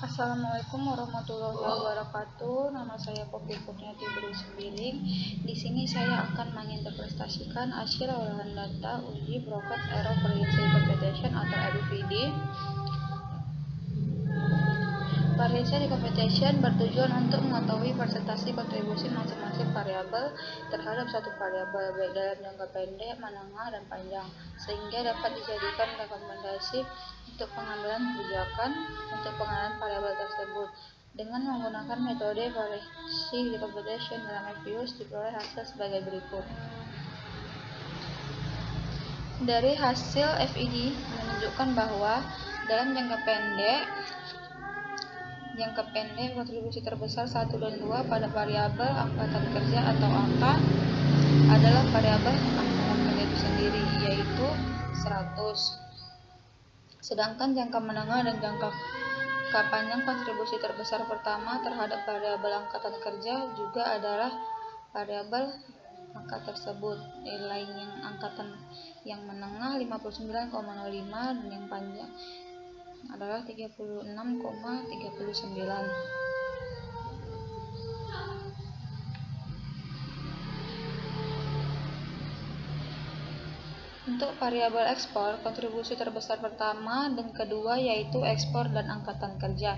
Assalamualaikum warahmatullahi wabarakatuh. Nama saya Poppy Kurniati Sembiring. Di sini saya akan menginterpretasikan hasil olahan data uji Broken Arrow Variance Computation atau ABVD. Variance Computation bertujuan untuk mengetahui presentasi kontribusi masing-masing variabel terhadap satu variabel, baik dalam jangka pendek, menengah, dan panjang, sehingga dapat dijadikan rekomendasi untuk pengambilan kebijakan untuk pengenalan variabel tersebut. Dengan menggunakan metode variance computation dalam FViews, diperoleh hasil sebagai berikut. Dari hasil FED menunjukkan bahwa dalam jangka pendek kontribusi terbesar 1 dan 2 pada variabel angkatan kerja atau angka adalah variabel angkatan kerja itu sendiri, yaitu 100. Sedangkan jangka menengah dan jangka panjang kontribusi terbesar pertama terhadap variabel angkatan kerja juga adalah variabel angka tersebut. Nilai yang menengah 59,05 dan yang panjang adalah 36,39. Untuk variabel ekspor, kontribusi terbesar pertama dan kedua yaitu ekspor dan angkatan kerja.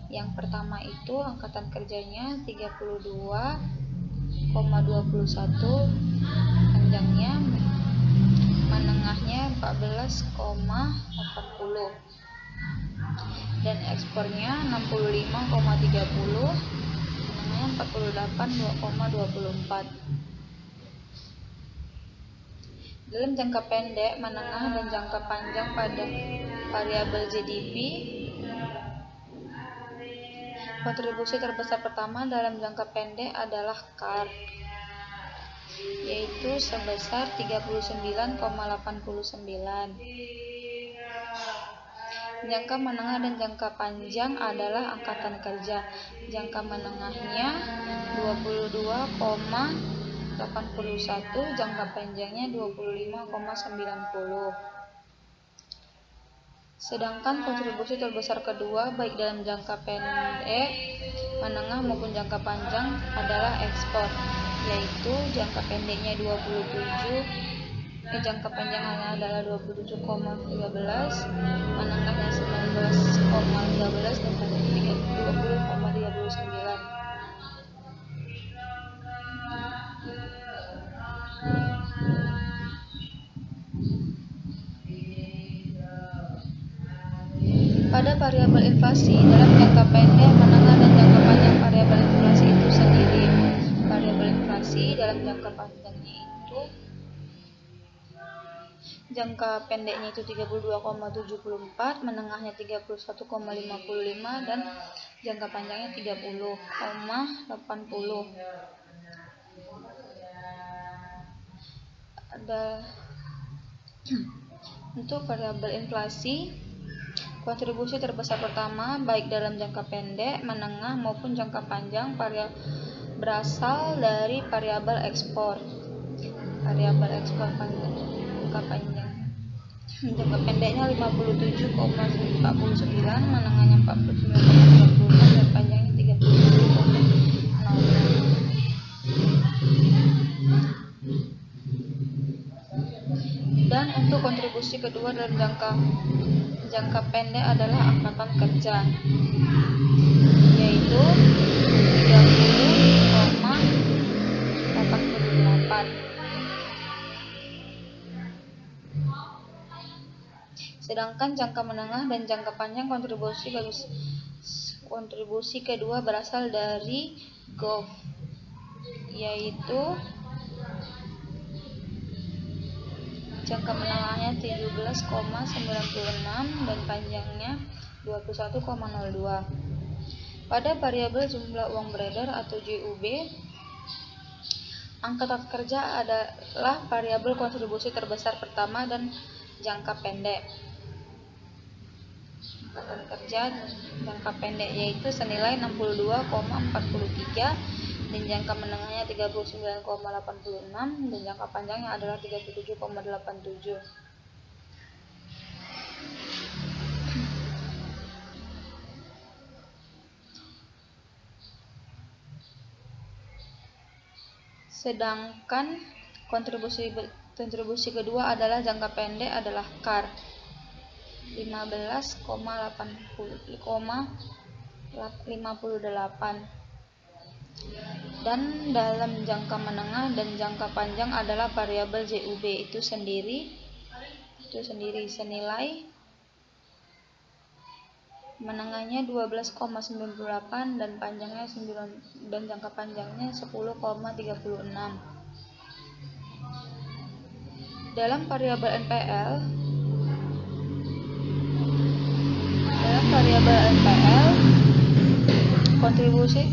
Yang pertama itu angkatan kerjanya 32,21, panjangnya, menengahnya 14,80, dan ekspornya 65,30, menengahnya 48,24. Dalam jangka pendek, menengah, dan jangka panjang pada variabel GDP, kontribusi terbesar pertama dalam jangka pendek adalah CAR, yaitu sebesar 39,89. Jangka menengah dan jangka panjang adalah angkatan kerja. Jangka menengahnya 22,81, jangka panjangnya 25,90. Sedangkan kontribusi terbesar kedua baik dalam jangka pendek, menengah maupun jangka panjang adalah ekspor, yaitu jangka pendeknya jangka panjangnya adalah 27,13, menengahnya 19,13, dan panjangnya 20,39. Pada variabel inflasi, dalam jangka pendek, menengah, dan jangka panjang variabel inflasi itu sendiri. Variabel inflasi dalam jangka panjangnya itu jangka pendeknya itu 32,74, menengahnya 31,55, dan jangka panjangnya 30,80. Untuk variabel inflasi, kontribusi terbesar pertama baik dalam jangka pendek, menengah, maupun jangka panjang berasal dari variabel ekspor. Variabel ekspor jangka panjang, jangka pendeknya 57,49, menengahnya 49,36, dan panjangnya 37,06. Dan untuk kontribusi kedua dalam jangka pendek adalah angkatan kerja, yaitu 30,88. Sedangkan jangka menengah dan jangka panjang kontribusi kedua berasal dari GOV, yaitu jangka menengahnya 17,96 dan panjangnya 21,02. Pada variabel jumlah uang beredar atau JUB, angkatan kerja adalah variabel kontribusi terbesar pertama dan jangka pendek. Angkatan kerja jangka pendek yaitu senilai 62,43, dan jangka menengahnya 39,86, dan jangka panjangnya adalah 37,87. Sedangkan kontribusi kedua adalah jangka pendek adalah CAR 15,58, dan dalam jangka menengah dan jangka panjang adalah variabel JUB itu sendiri senilai menengahnya 12,98 dan panjangnya 9 dan jangka panjangnya 10,36. Dalam variabel NPL kontribusi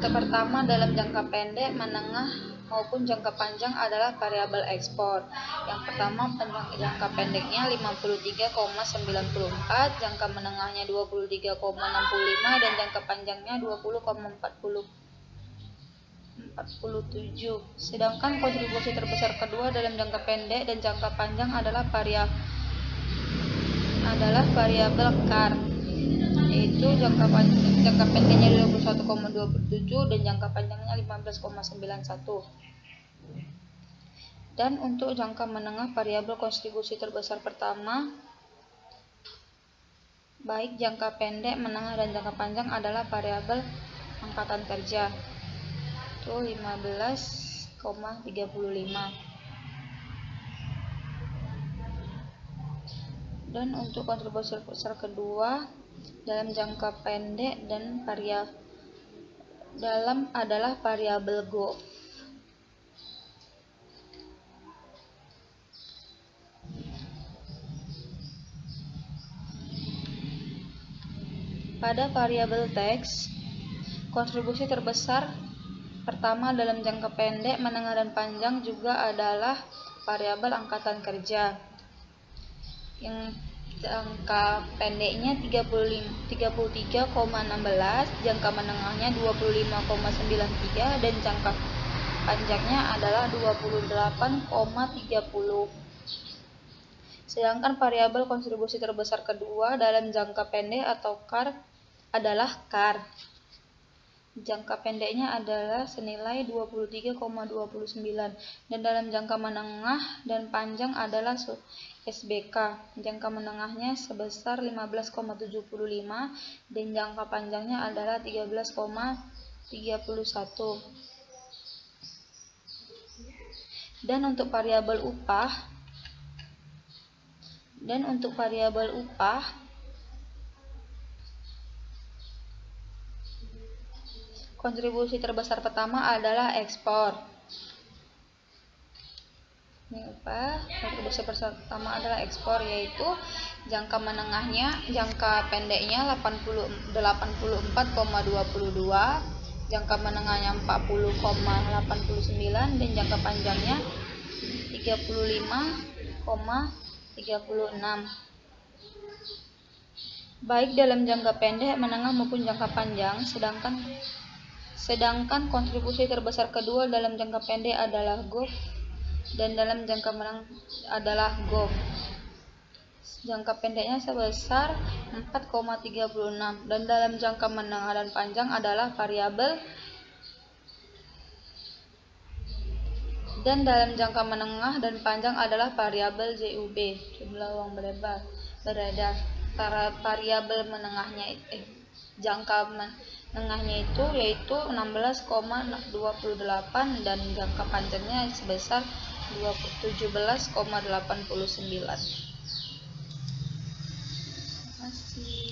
pertama dalam jangka pendek, menengah maupun jangka panjang adalah variabel ekspor. Yang pertama jangka pendeknya 53,94, jangka menengahnya 23,65 dan jangka panjangnya 20,47. Sedangkan kontribusi terbesar kedua dalam jangka pendek dan jangka panjang adalah variabel CAR, yaitu jangka pendeknya 21,27 dan jangka panjangnya 15,91. Dan untuk jangka menengah, variabel kontribusi terbesar pertama baik jangka pendek, menengah dan jangka panjang adalah variabel angkatan kerja, itu 15,35. Dan untuk kontribusi terbesar kedua dalam jangka pendek dan adalah variabel GOV. Pada variabel teks, kontribusi terbesar pertama dalam jangka pendek, menengah dan panjang juga adalah variabel angkatan kerja. Yang jangka pendeknya 33,16, jangka menengahnya 25,93 dan jangka panjangnya adalah 28,30. Sedangkan variabel kontribusi terbesar kedua dalam jangka pendek atau CAR adalah CAR. Jangka pendeknya adalah senilai 23,29 dan dalam jangka menengah dan panjang adalah SBK. Jangka menengahnya sebesar 15,75 dan jangka panjangnya adalah 13,31. Dan untuk variabel upah kontribusi terbesar pertama adalah ekspor. Kontribusi pertama adalah ekspor, yaitu jangka pendeknya 84,22, jangka menengahnya 40,89 dan jangka panjangnya 35,36. Baik dalam jangka pendek, menengah maupun jangka panjang. Sedangkan kontribusi terbesar kedua dalam jangka pendek adalah GOV dan dalam jangka menengah adalah GOV. Jangka pendeknya sebesar 4,36 dan dalam jangka menengah dan panjang adalah variabel JUB, jumlah uang beredar. Variabel jangka menengahnya yaitu 16,28 dan jangka panjangnya sebesar 17,89. Terima kasih.